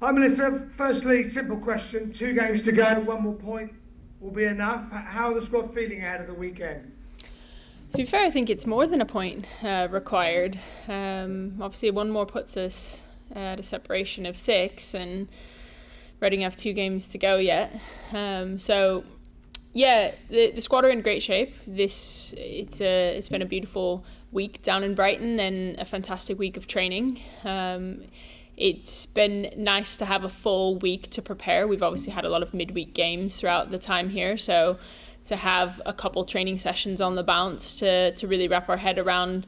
Hi, Melissa. Firstly, simple question. 2 games to go, 1 more point will be enough. How are the squad feeling ahead of the weekend? To be fair, I think it's more than a point required. Obviously, one more puts us at a separation of 6, and Reading have 2 games to go yet. The squad are in great shape. It's been a beautiful week down in Brighton and a fantastic week of training. It's been nice to have a full week to prepare. We've obviously had a lot of midweek games throughout the time here, so to have a couple training sessions on the bounce to really wrap our head around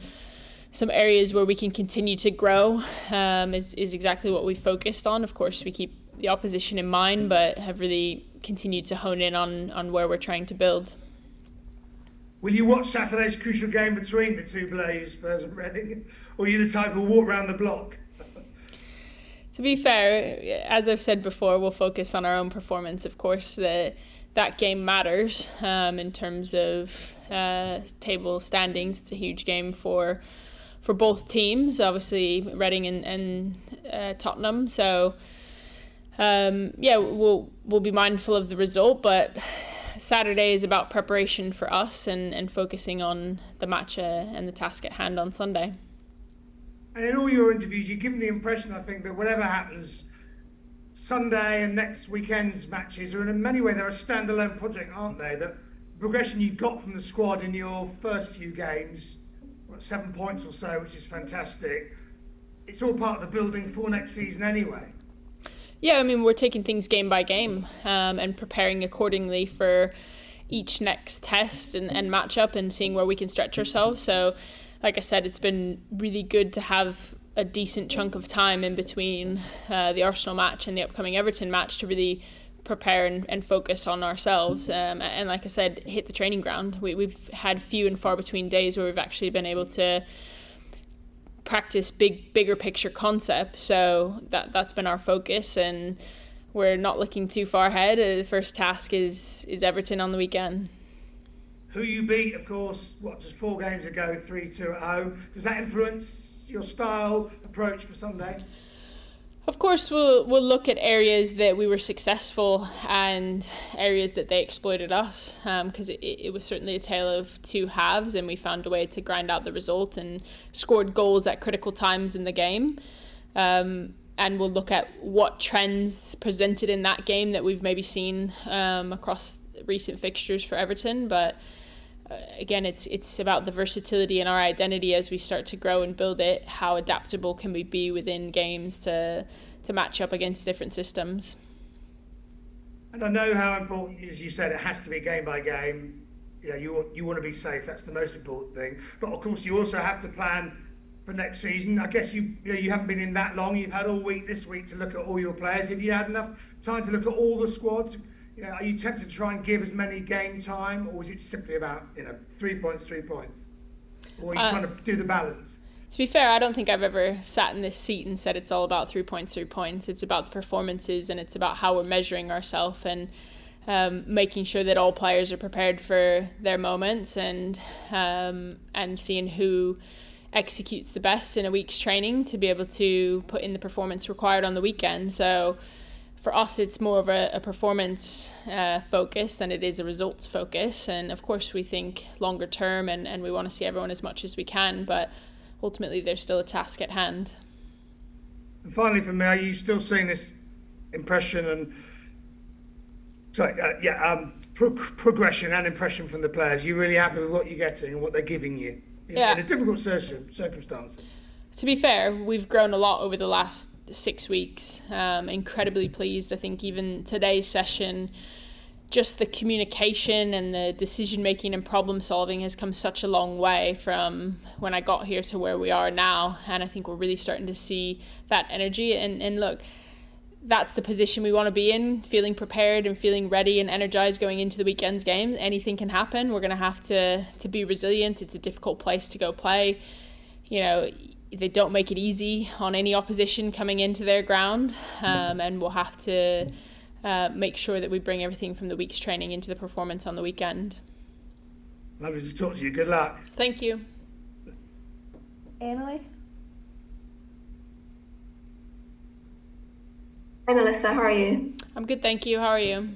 some areas where we can continue to grow is exactly what we focused on. Of course, we keep the opposition in mind, but have really continued to hone in on where we're trying to build. Will you watch Saturday's crucial game between the two Blaze, Spurs and Reading? Or are you the type who walk around the block? To be fair, as I've said before, we'll focus on our own performance. Of course, that game matters in terms of table standings. It's a huge game for both teams, obviously Reading and Tottenham. So we'll be mindful of the result, but Saturday is about preparation for us and focusing on the match and the task at hand on Sunday. And in all your interviews, you've given the impression, I think, that whatever happens, Sunday and next weekend's matches are in many ways, they're a standalone project, aren't they? The progression you got from the squad in your first few games, 7 points or so, which is fantastic. It's all part of the building for next season anyway. Yeah, I mean, we're taking things game by game and preparing accordingly for each next test and matchup and seeing where we can stretch ourselves. So, like I said, it's been really good to have a decent chunk of time in between the Arsenal match and the upcoming Everton match to really prepare and focus on ourselves. And like I said, hit the training ground. We've had few and far between days where we've actually been able to practice bigger picture concepts. So that's been our focus, and we're not looking too far ahead. The first task is Everton on the weekend. Who you beat, of course, just 4 games ago, 3-2 at home. Does that influence your style, approach for Sunday? Of course, we'll look at areas that we were successful and areas that they exploited us, because it was certainly a tale of two halves, and we found a way to grind out the result and scored goals at critical times in the game. And we'll look at what trends presented in that game that we've maybe seen across recent fixtures for Everton, but again, it's about the versatility in our identity as we start to grow and build it. How adaptable can we be within games to match up against different systems? And I know how important, as you said, it has to be game by game. You want to be safe. That's the most important thing. But of course, you also have to plan for next season. I guess you haven't been in that long. You've had all week this week to look at all your players. Have you had enough time to look at all the squad? Are you tempted to try and give as many game time, or is it simply about 3 points, or are you trying to do the balance? To be fair, I don't think I've ever sat in this seat and said it's all about 3 points. It's about the performances, and it's about how we're measuring ourselves and making sure that all players are prepared for their moments and seeing who executes the best in a week's training to be able to put in the performance required on the weekend. So for us, it's more of a performance focus than it is a results focus. And of course, we think longer term and we want to see everyone as much as we can, but ultimately there's still a task at hand. And finally, for me, are you still seeing this impression and progression and impression from the players? Are you really happy with what you're getting and what they're giving you in a difficult circumstances? To be fair, we've grown a lot over the last 6 weeks. Incredibly pleased. I think even today's session, just the communication and the decision making and problem solving has come such a long way from when I got here to where we are now, and I think we're really starting to see that energy. And look, that's the position we want to be in, feeling prepared and feeling ready and energized going into the weekend's game. Anything can happen. We're going to have to be resilient. It's a difficult place to go play. They don't make it easy on any opposition coming into their ground, and we'll have to make sure that we bring everything from the week's training into the performance on the weekend. Lovely to talk to you. Good luck. Thank you. Emily? Hi Melissa, how are you? I'm good, thank you. How are you?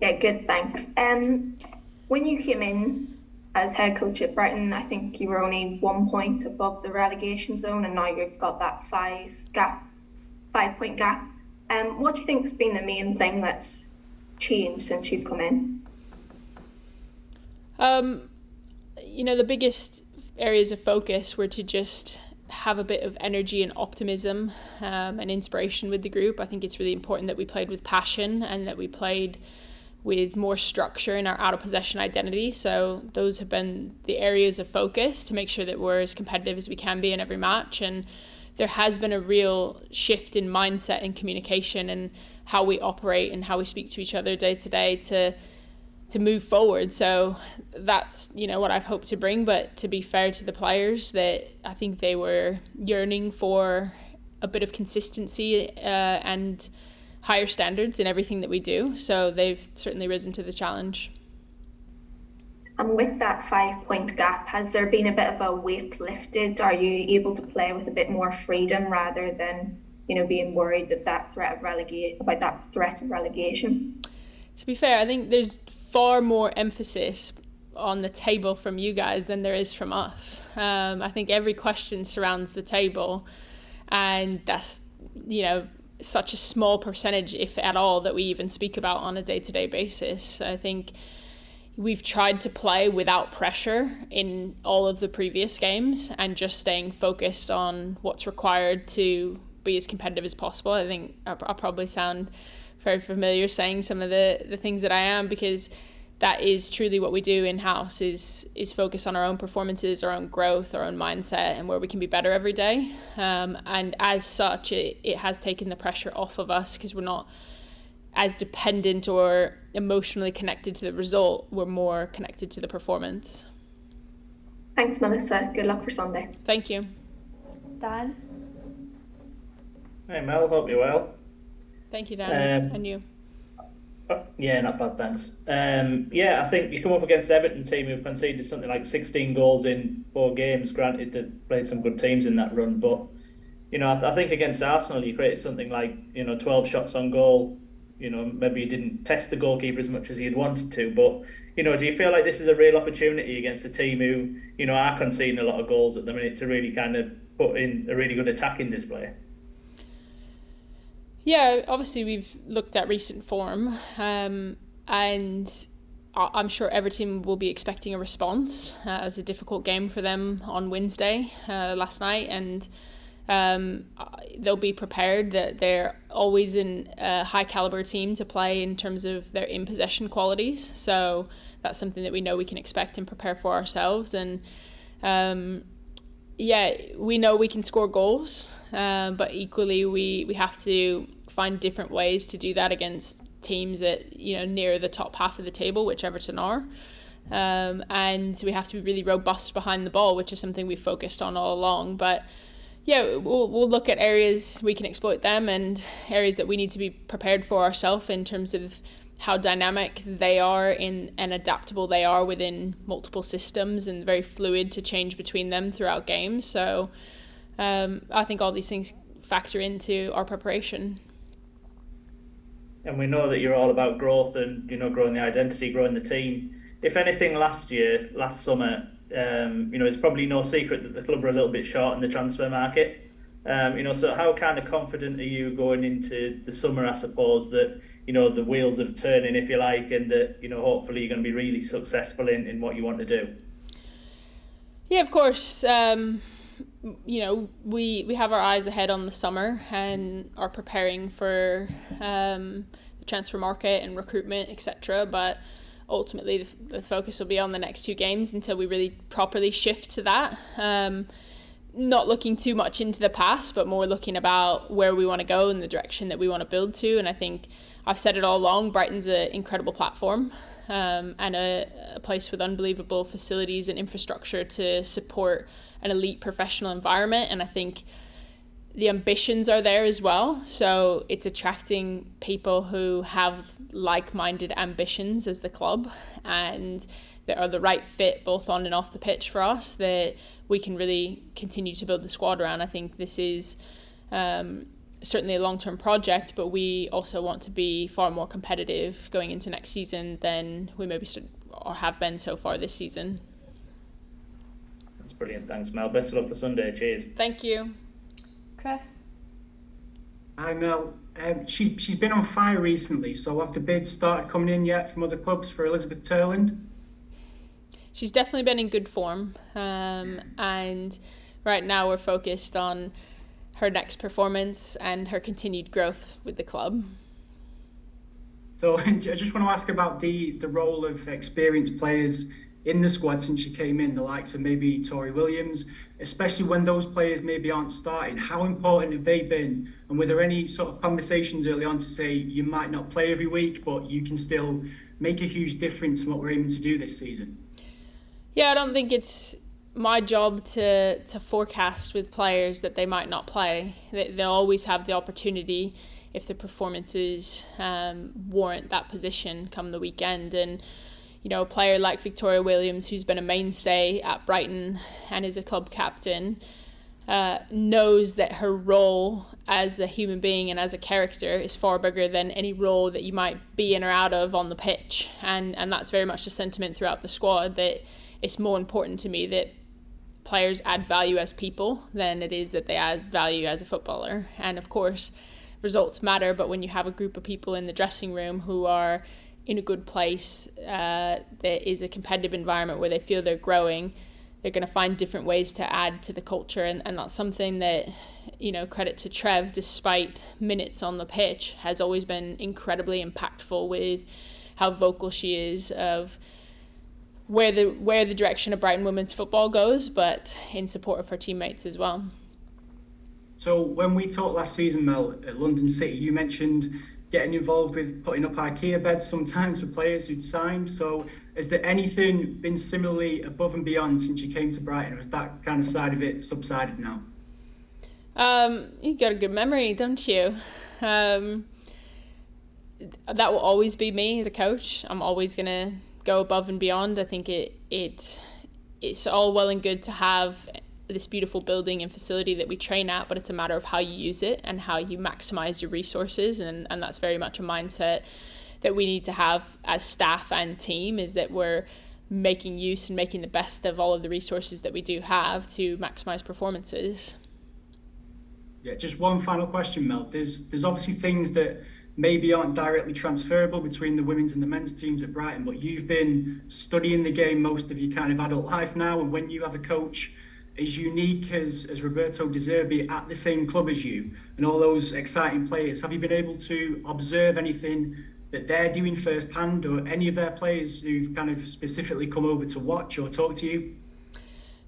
Yeah, good, thanks. When you came in as head coach at Brighton, I think you were only 1 point above the relegation zone, and now you've got that 5 point gap. What do you think's been the main thing that's changed since you've come in? Um, the biggest areas of focus were to just have a bit of energy and optimism and inspiration with the group. I think it's really important that we played with passion and that we played with more structure in our out of possession identity. So those have been the areas of focus to make sure that we're as competitive as we can be in every match. And there has been a real shift in mindset and communication and how we operate and how we speak to each other day to day to move forward. So that's what I've hoped to bring. But to be fair to the players, that I think they were yearning for a bit of consistency and higher standards in everything that we do. So they've certainly risen to the challenge. And with that 5 point gap, has there been a bit of a weight lifted? Are you able to play with a bit more freedom rather than, being worried that threat of relegation? To be fair, I think there's far more emphasis on the table from you guys than there is from us. I think every question surrounds the table, and that's, such a small percentage, if at all, that we even speak about on a day-to-day basis. I think we've tried to play without pressure in all of the previous games and just staying focused on what's required to be as competitive as possible. I think I'll probably sound very familiar saying some of the things that I am, because that is truly what we do in-house, is focus on our own performances, our own growth, our own mindset, and where we can be better every day. And as such, it has taken the pressure off of us, because we're not as dependent or emotionally connected to the result. We're more connected to the performance. Thanks, Melissa. Good luck for Sunday. Thank you. Dan? Hey Mel, hope you're well. Thank you, Dan. And you? Yeah, not bad, thanks. I think you come up against the Everton team who conceded something like 16 goals in 4 games. Granted, they played some good teams in that run, but I think against Arsenal you created something like 12 shots on goal. Maybe you didn't test the goalkeeper as much as you'd wanted to, but do you feel like this is a real opportunity against a team who are conceding a lot of goals at the minute to really kind of put in a really good attacking display? Yeah, obviously we've looked at recent form, and I'm sure Everton will be expecting a response. It was a difficult game for them on Wednesday last night, and they'll be prepared. That they're always a high caliber team to play in terms of their in possession qualities. So that's something that we know we can expect and prepare for ourselves. And we know we can score goals, but equally we have to find different ways to do that against teams at near the top half of the table, which Everton are. And we have to be really robust behind the ball, which is something we've focused on all along. But yeah, we'll look at areas we can exploit them and areas that we need to be prepared for ourselves in terms of how dynamic they are and adaptable they are within multiple systems, and very fluid to change between them throughout games. So I think all these things factor into our preparation. And we know that you're all about growth and growing the identity, growing the team. If anything, last summer, it's probably no secret that the club were a little bit short in the transfer market. So how kind of confident are you going into the summer, I suppose, that the wheels are turning, if you like, and that hopefully you're going to be really successful in what you want to do? Yeah, of course. We have our eyes ahead on the summer and are preparing for the transfer market and recruitment, etc. But ultimately, the focus will be on the next 2 games until we really properly shift to that. Not looking too much into the past, but more looking about where we want to go and the direction that we want to build to. And I think I've said it all along, Brighton's an incredible platform and a place with unbelievable facilities and infrastructure to support an elite professional environment. And I think the ambitions are there as well. So it's attracting people who have like-minded ambitions as the club and that are the right fit both on and off the pitch for us, that we can really continue to build the squad around. I think this is a certainly a long-term project, but we also want to be far more competitive going into next season than we maybe or have been so far this season. That's brilliant. Thanks, Mel. Best of luck for Sunday. Cheers. Thank you. Chris? Hi Mel. She's been on fire recently, so have the bids started coming in yet from other clubs for Elizabeth Terland? She's definitely been in good form, and right now we're focused on her next performance and her continued growth with the club. So I just want to ask about the role of experienced players in the squad since she came in, the likes of maybe Tori Williams, especially when those players maybe aren't starting. How important have they been? And were there any sort of conversations early on to say you might not play every week, but you can still make a huge difference in what we're aiming to do this season? Yeah, I don't think it's my job to forecast with players that they might not play. They'll always have the opportunity if the performances warrant that position come the weekend. And you know, a player like Victoria Williams, who's been a mainstay at Brighton and is a club captain, knows that her role as a human being and as a character is far bigger than any role that you might be in or out of on the pitch. And that's very much the sentiment throughout the squad, that it's more important to me that players add value as people than it is that they add value as a footballer. And of course, results matter, but when you have a group of people in the dressing room who are in a good place, that is a competitive environment where they feel they're growing, they're going to find different ways to add to the culture. And that's something that, you know, credit to Trev, despite minutes on the pitch, has always been incredibly impactful with how vocal she is of where the direction of Brighton women's football goes, but in support of her teammates as well. So when we talked last season, Mel, at London City, you mentioned getting involved with putting up IKEA beds sometimes for players who'd signed. So has there anything been similarly above and beyond since you came to Brighton, or has that kind of side of it subsided now? You got a good memory, don't you? That will always be me as a coach. I'm always going to go above and beyond. I think it's all well and good to have this beautiful building and facility that we train at, but it's a matter of how you use it and how you maximize your resources, and that's very much a mindset that we need to have as staff and team, is that we're making use and making the best of all of the resources that we do have to maximize performances. Yeah, just one final question, Mel. There's obviously things that maybe aren't directly transferable between the women's and the men's teams at Brighton, but you've been studying the game most of your kind of adult life now, and when you have a coach as unique as Roberto De Zerbi at the same club as you and all those exciting players, have you been able to observe anything that they're doing firsthand, or any of their players who've kind of specifically come over to watch or talk to you?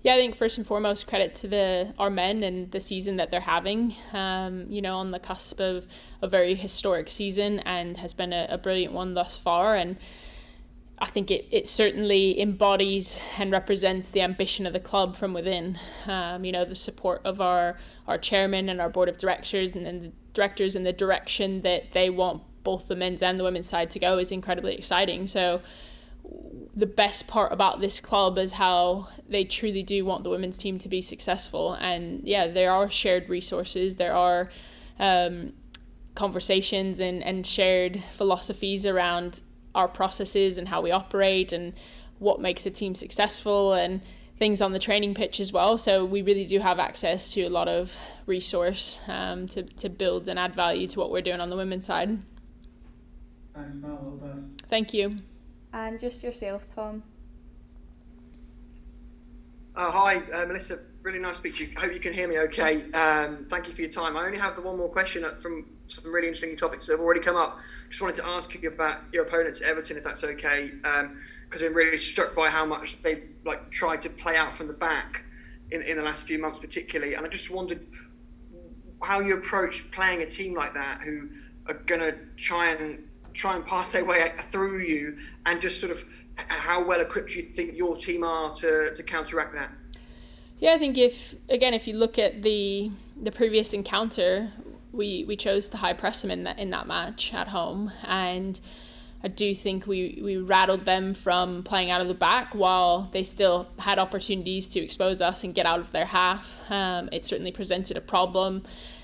Yeah, I think first and foremost, credit to our men and the season that they're having. You know, on the cusp of a very historic season, and has been a brilliant one thus far. And I think it certainly embodies and represents the ambition of the club from within. You know, the support of our chairman and our board of directors, and then the directors, and the direction that they want both the men's and the women's side to go is incredibly exciting. So the best part about this club is how they truly do want the women's team to be successful. And yeah, there are shared resources, there are conversations and shared philosophies around our processes and how we operate and what makes a team successful, and things on the training pitch as well. So we really do have access to a lot of resource to build and add value to what we're doing on the women's side. Thanks, Mel. All the best. Thank you. And just yourself, Tom. Hi, Melissa. Really nice to speak to you. I hope you can hear me okay. Thank you for your time. I only have the one more question from some really interesting topics that have already come up. Just wanted to ask you about your opponents at Everton, if that's okay, because I'm really struck by how much they've tried to play out from the back in the last few months particularly. And I just wondered how you approach playing a team like that, who are going to try and pass their way through you, and just sort of how well equipped you think your team are to counteract that. Yeah, I think if you look at the previous encounter, we chose to high press them in that match at home, and I do think we rattled them from playing out of the back while they still had opportunities to expose us and get out of their half. It certainly presented a problem.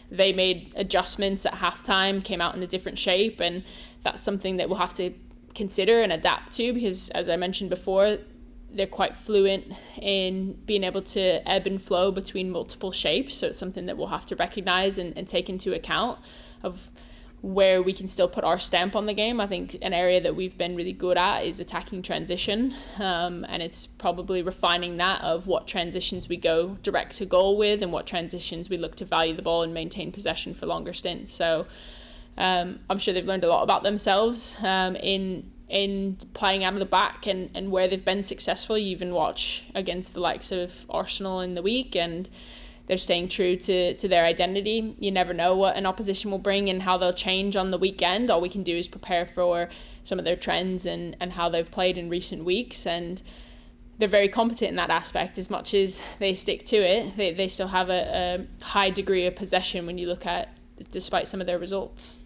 they made adjustments at halftime, came out in a different shape, and that's something that we'll have to consider and adapt to, because as I mentioned before, they're quite fluent in being able to ebb and flow between multiple shapes. So it's something that we'll have to recognize and take into account of where we can still put our stamp on the game. I think an area that we've been really good at is attacking transition, and it's probably refining that of what transitions we go direct to goal with and what transitions we look to value the ball and maintain possession for longer stints. So I'm sure they've learned a lot about themselves in playing out of the back and where they've been successful. You even watch against the likes of Arsenal in the week, and they're staying true to their identity. You never know what an opposition will bring and how they'll change on the weekend. All we can do is prepare for some of their trends and how they've played in recent weeks, and they're very competent in that aspect. As much as they stick to it, they still have a high degree of possession when you look at, despite some of their results.